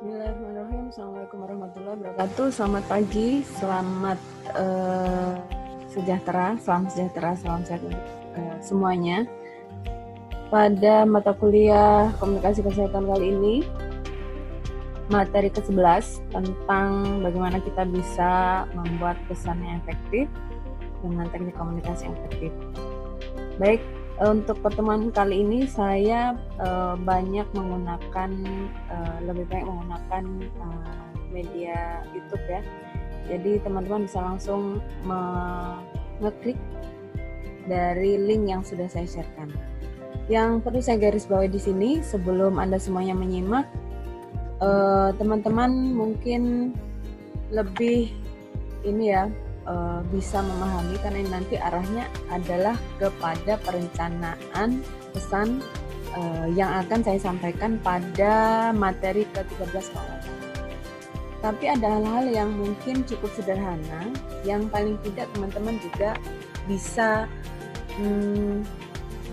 Bismillahirrahmanirrahim. Assalamualaikum warahmatullahi wabarakatuh. Selamat pagi, selamat sejahtera, salam sehat untuk semuanya. Pada mata kuliah komunikasi kesehatan kali ini, materi ke-11 tentang bagaimana kita bisa membuat pesan yang efektif dengan teknik komunikasi yang efektif. Baik, untuk pertemuan kali ini saya lebih banyak menggunakan media YouTube ya. Jadi teman-teman bisa langsung ngeklik dari link yang sudah saya sharekan. Yang perlu saya garis bawahi di sini sebelum Anda semuanya menyimak, teman-teman mungkin lebih bisa memahami karena nanti arahnya adalah kepada perencanaan pesan yang akan saya sampaikan pada materi ke-13 kalau. Tapi ada hal-hal yang mungkin cukup sederhana yang paling tidak teman-teman juga bisa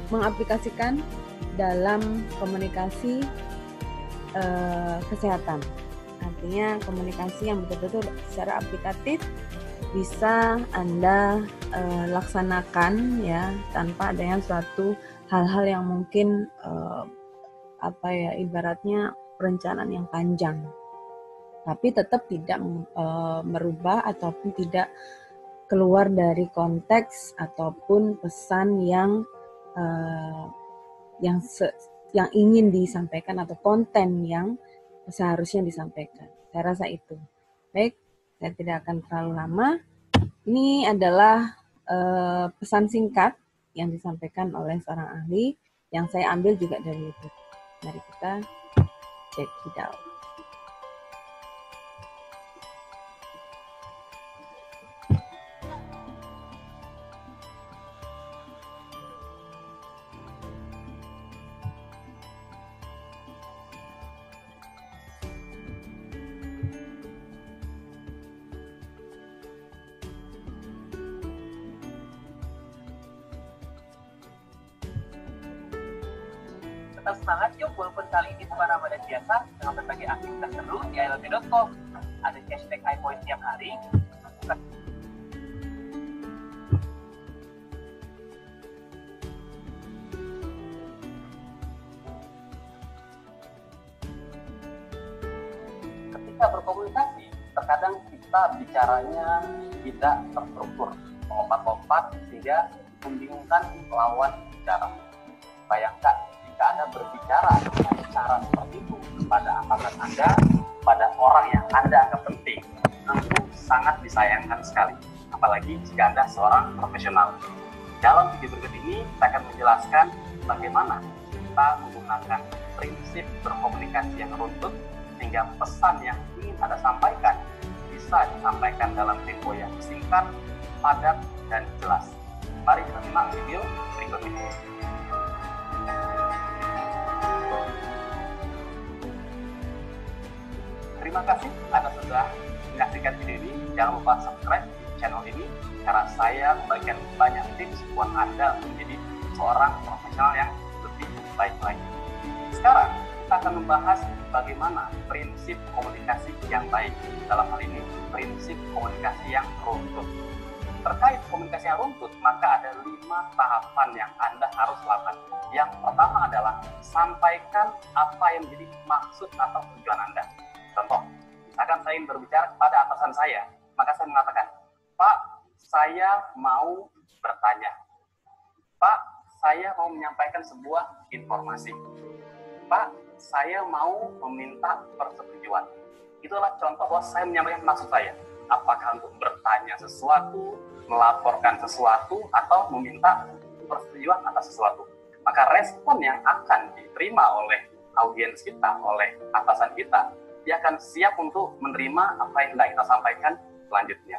mengaplikasikan dalam komunikasi kesehatan. Artinya komunikasi yang betul-betul secara aplikatif bisa Anda laksanakan ya tanpa adanya suatu hal-hal yang mungkin ibaratnya perencanaan yang panjang, tapi tetap tidak merubah ataupun tidak keluar dari konteks ataupun pesan yang ingin disampaikan atau konten yang seharusnya disampaikan. Saya rasa itu. Baik, saya tidak akan terlalu lama. Ini adalah pesan singkat yang disampaikan oleh seorang ahli yang saya ambil juga dari YouTube. Mari kita check it out. Tetap semangat yuk, walaupun kali ini bukan Ramadan biasa, dengan berbagai aktivitas seru di ilp.com. Ada cashback iPoint tiap hari. Ketika berkomunikasi, terkadang kita bicaranya tidak terstruktur, lompat-lompat sehingga membingungkan lawan bicara. Bayangkan jika Anda berbicara dengan cara seperti itu kepada atasan Anda, pada orang yang Anda anggap penting, tentu sangat disayangkan sekali. Apalagi jika Anda seorang profesional. Dalam video berikut ini, saya akan menjelaskan bagaimana kita menggunakan prinsip berkomunikasi yang runtut sehingga pesan yang ingin Anda sampaikan bisa disampaikan dalam tempo yang singkat, padat, dan jelas. Mari kita simak video berikut ini. Terima kasih Anda sudah menyaksikan video ini. Jangan lupa subscribe channel ini karena saya membagikan banyak tips buat Anda menjadi seorang profesional yang lebih baik lagi. Sekarang kita akan membahas bagaimana prinsip komunikasi yang baik. Dalam hal ini prinsip komunikasi yang runtut. Terkait komunikasi yang runtut, maka ada 5 tahapan yang Anda harus lakukan. Yang pertama adalah sampaikan apa yang menjadi maksud atau tujuan Anda. Contoh, misalkan saya ingin berbicara kepada atasan saya, maka saya mengatakan, Pak, saya mau bertanya. Pak, saya mau menyampaikan sebuah informasi. Pak, saya mau meminta persetujuan. Itulah contoh bahwa saya menyampaikan maksud saya. Apakah untuk bertanya sesuatu, melaporkan sesuatu, atau meminta persetujuan atas sesuatu. Maka respon yang akan diterima oleh audiens kita, oleh atasan kita, dia akan siap untuk menerima apa yang hendak kita sampaikan selanjutnya.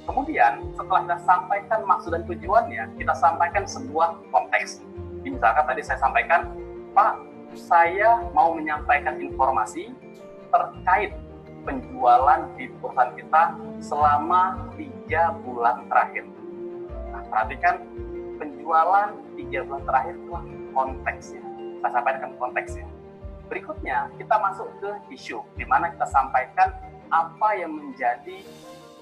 Kemudian, setelah kita sampaikan maksud dan tujuannya, kita sampaikan sebuah konteks. Misalkan tadi saya sampaikan, Pak, saya mau menyampaikan informasi terkait penjualan di perusahaan kita selama 3 bulan terakhir. Nah, perhatikan, penjualan 3 bulan terakhir itulah konteksnya. Saya sampaikan konteksnya. Berikutnya kita masuk ke isu, di mana kita sampaikan apa yang menjadi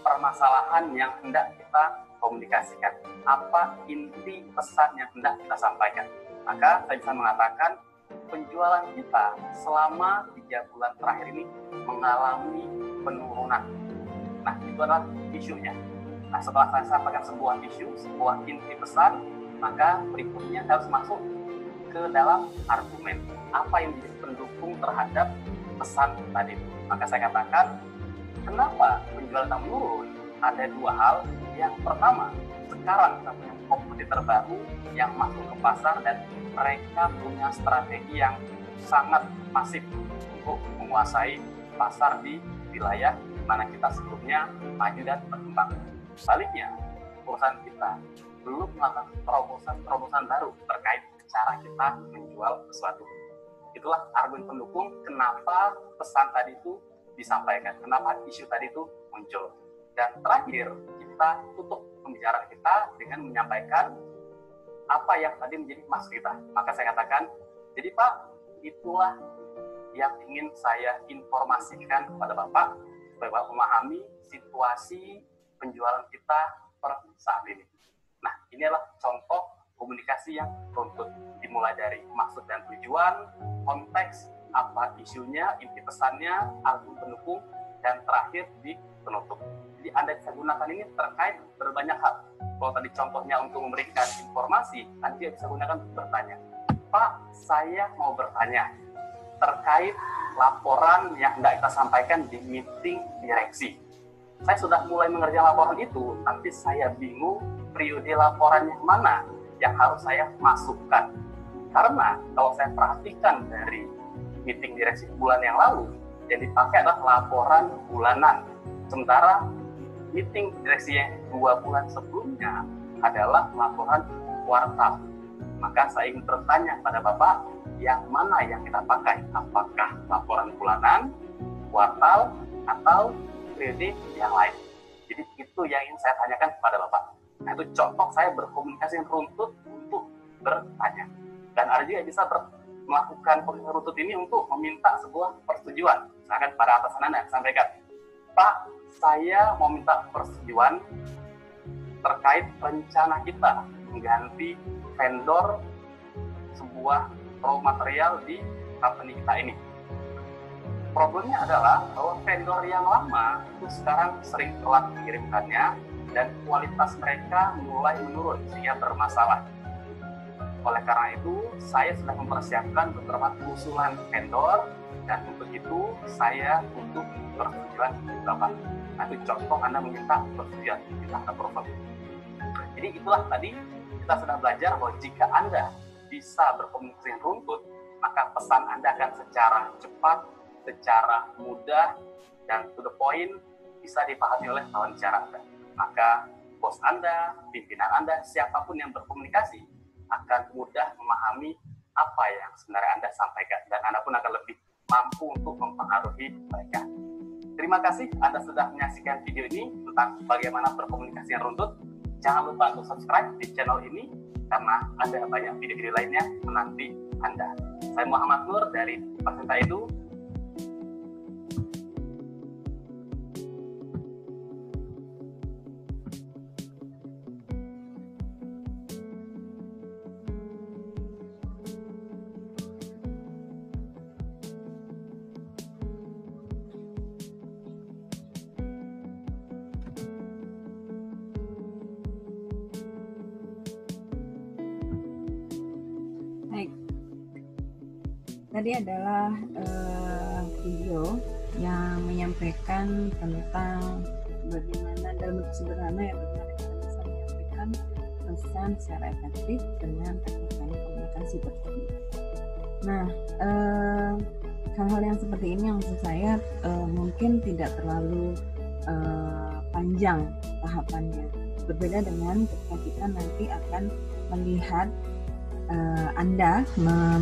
permasalahan yang hendak kita komunikasikan, apa inti pesan yang hendak kita sampaikan. Maka saya bisa mengatakan penjualan kita selama 3 bulan terakhir ini mengalami penurunan. Nah, itu adalah isunya. Nah, setelah saya sampaikan sebuah isu, sebuah inti pesan, maka berikutnya harus masuk ke dalam argumen. Apa yang menjadi pendukung terhadap pesan tadi. Maka saya katakan, kenapa penjualan kita menurun? Ada 2 hal. Yang pertama, sekarang kita punya kompetitor baru yang masuk ke pasar dan mereka punya strategi yang sangat masif untuk menguasai pasar di wilayah mana kita sebelumnya maju dan berkembang. Sebaliknya, perusahaan kita belum melakukan terobosan baru terkait cara kita menjual sesuatu. Itulah argumen pendukung kenapa pesan tadi itu disampaikan, kenapa isu tadi itu muncul. Dan terakhir, kita tutup pembicaraan kita dengan menyampaikan apa yang tadi menjadi maksud kita. Maka saya katakan, jadi Pak, itulah yang ingin saya informasikan kepada Bapak, supaya Bapak memahami situasi penjualan kita per saat ini. Nah, ini adalah contoh komunikasi yang runtut, dimulai dari maksud dan tujuan, konteks, apa isunya, inti pesannya, argumen pendukung, dan terakhir di penutup. Jadi Anda bisa gunakan ini terkait berbanyak hal. Kalau tadi contohnya untuk memberikan informasi, Anda bisa gunakan untuk bertanya. Pak, saya mau bertanya terkait laporan yang hendak kita sampaikan di meeting direksi. Saya sudah mulai mengerjakan laporan itu, tapi saya bingung periode laporan yang mana yang harus saya masukkan. Karena kalau saya perhatikan dari meeting direksi bulan yang lalu, yang dipakai adalah laporan bulanan. Sementara meeting direksi yang 2 bulan sebelumnya adalah laporan kuartal. Maka saya ingin bertanya pada Bapak, yang mana yang kita pakai? Apakah laporan bulanan, kuartal, atau periode yang lain? Jadi itu yang ingin saya tanyakan kepada Bapak. Nah, itu contoh saya berkomunikasi yang runtut untuk bertanya. Dan ada juga bisa melakukan komunikasi runtut ini untuk meminta sebuah persetujuan. Misalkan pada atasan Anda sampaikan, Pak, saya mau minta persetujuan terkait rencana kita mengganti vendor sebuah raw material di company kita ini. Problemnya adalah bahwa vendor yang lama itu sekarang sering telat mengirimkannya dan kualitas mereka mulai menurun sehingga bermasalah. Oleh karena itu, saya sudah mempersiapkan beberapa usulan vendor dan untuk itu saya butuh persetujuan Bapak. Nah, itu contoh Anda meminta persetujuan, minta approval. Jadi itulah tadi kita sudah belajar bahwa jika Anda bisa berkomunikasi yang runtut, maka pesan Anda akan secara cepat, secara mudah, dan to the point bisa dipahami oleh lawan bicara Anda. Maka bos Anda, pimpinan Anda, siapapun yang berkomunikasi akan mudah memahami apa yang sebenarnya Anda sampaikan, dan Anda pun akan lebih mampu untuk mempengaruhi mereka. Terima kasih Anda sudah menyaksikan video ini tentang bagaimana berkomunikasi yang runtut. Jangan lupa untuk subscribe di channel ini karena ada banyak video-video lainnya menanti Anda. Saya Muhammad Nur dari Persita Edu. Baik, tadi adalah video yang menyampaikan tentang bagaimana dalam bentuk sederhana ya bagaimana kita bisa menyampaikan pesan secara efektif dengan teknik komunikasi tersebut. Nah, hal-hal yang seperti ini yang maksud saya mungkin tidak terlalu panjang tahapannya. Berbeda dengan ketika kita nanti akan melihat Anda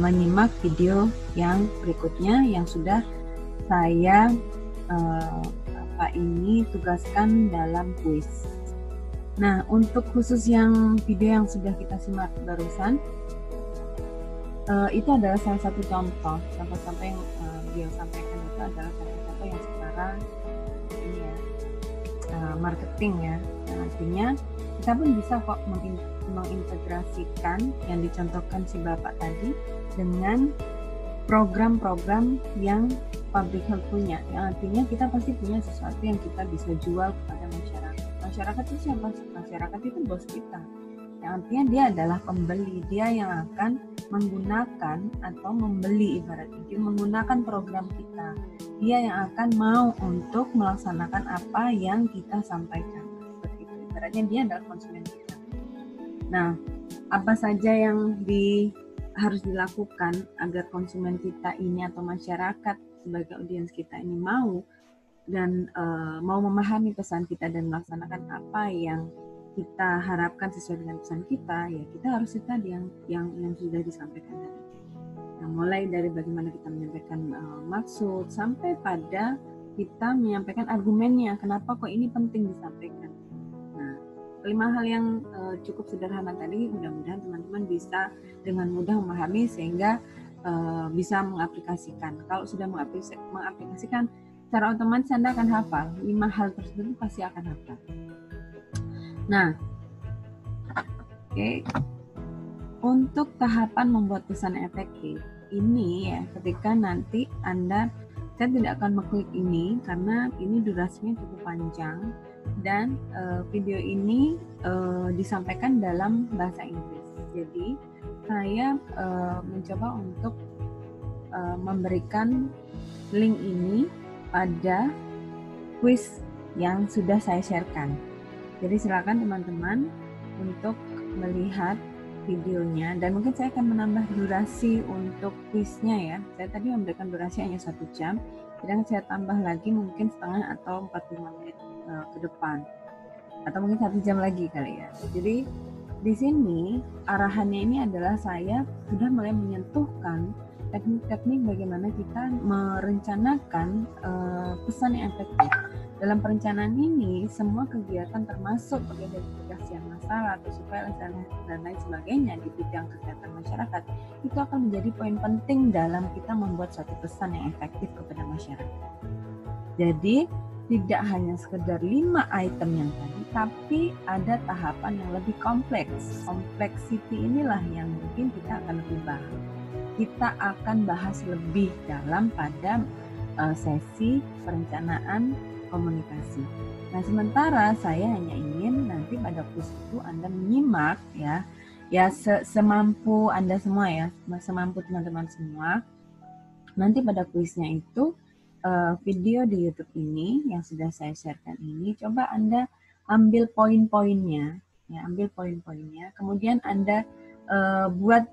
menyimak video yang berikutnya yang sudah saya tugaskan dalam kuis. Nah, untuk khusus yang video yang sudah kita simak barusan, itu adalah salah satu contoh yang beliau sampaikan itu adalah contoh-contoh yang sekarang ini ya, marketing ya. Nah, artinya kita pun bisa kok mengintegrasikan yang dicontohkan si Bapak tadi dengan program-program yang public health punya. Yang artinya kita pasti punya sesuatu yang kita bisa jual kepada masyarakat. Masyarakat itu siapa? Masyarakat itu bos kita. Yang artinya dia adalah pembeli, dia yang akan menggunakan atau membeli, ibaratnya dia menggunakan program kita. Dia yang akan mau untuk melaksanakan apa yang kita sampaikan. Seperti itu. Ibaratnya dia adalah konsumen kita. Nah, apa saja yang harus dilakukan agar konsumen kita ini atau masyarakat sebagai audiens kita ini mau dan mau memahami pesan kita dan melaksanakan apa yang kita harapkan sesuai dengan pesan kita, ya kita harus tadi yang sudah disampaikan tadi. Nah, mulai dari bagaimana kita menyampaikan maksud sampai pada kita menyampaikan argumennya, kenapa kok ini penting disampaikan. Nah, 5 hal yang cukup sederhana tadi, mudah-mudahan teman-teman bisa dengan mudah memahami sehingga bisa mengaplikasikan. Kalau sudah mengaplikasikan, secara otomatis Anda akan hafal. 5 hal tersebut pasti akan hafal. Nah, oke. Untuk tahapan membuat pesan efektif, ini ya ketika nanti saya tidak akan mengklik ini karena ini durasinya cukup panjang dan video ini disampaikan dalam bahasa Inggris. Jadi saya mencoba untuk memberikan link ini pada quiz yang sudah saya sharekan. Jadi silakan teman-teman untuk melihat videonya dan mungkin saya akan menambah durasi untuk quiznya ya. Saya tadi memberikan durasi hanya 1 jam, sedangkan saya tambah lagi mungkin setengah atau 45 menit ke depan. Atau mungkin 1 jam lagi kali ya. Jadi di sini arahannya ini adalah saya sudah mulai menyentuhkan teknik-teknik bagaimana kita merencanakan pesan yang efektif. Dalam perencanaan ini, semua kegiatan termasuk identifikasian masalah atau surveillance dan lain sebagainya di bidang kesehatan masyarakat itu akan menjadi poin penting dalam kita membuat suatu pesan yang efektif kepada masyarakat. Jadi tidak hanya sekedar 5 item yang tadi, tapi ada tahapan yang lebih kompleks. Complexity inilah yang mungkin kita akan lebih bahas. Kita akan bahas lebih dalam pada sesi perencanaan komunikasi. Nah, sementara saya hanya ingin nanti pada quiz itu Anda menyimak ya semampu Anda semua ya, semampu teman-teman semua. Nanti pada quiznya itu video di YouTube ini yang sudah saya sharekan ini, coba Anda ambil poin-poinnya, ya, kemudian Anda buat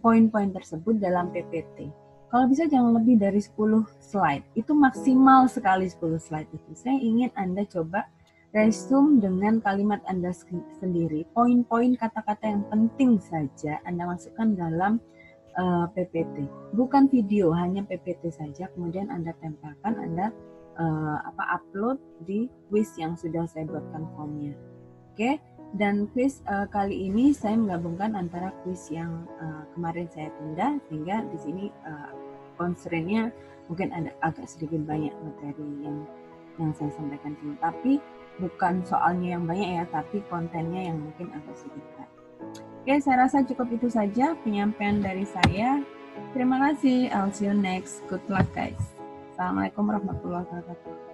poin-poin tersebut dalam PPT. Kalau bisa jangan lebih dari 10 slide. Itu maksimal sekali 10 slide itu. Saya ingin Anda coba resume dengan kalimat Anda sendiri. Poin-poin kata-kata yang penting saja Anda masukkan dalam PPT. Bukan video, hanya PPT saja. Kemudian Anda tempelkan, Anda upload di quiz yang sudah saya buatkan formnya. Oke? Dan quiz kali ini saya menggabungkan antara quiz yang kemarin saya tunda, sehingga di sini constraint-nya mungkin ada agak sedikit banyak materi yang saya sampaikan sini. Tapi bukan soalnya yang banyak ya, tapi kontennya yang mungkin agak sedikit. Oke, saya rasa cukup itu saja penyampaian dari saya. Terima kasih. I'll see you next. Good luck guys. Assalamualaikum warahmatullahi wabarakatuh.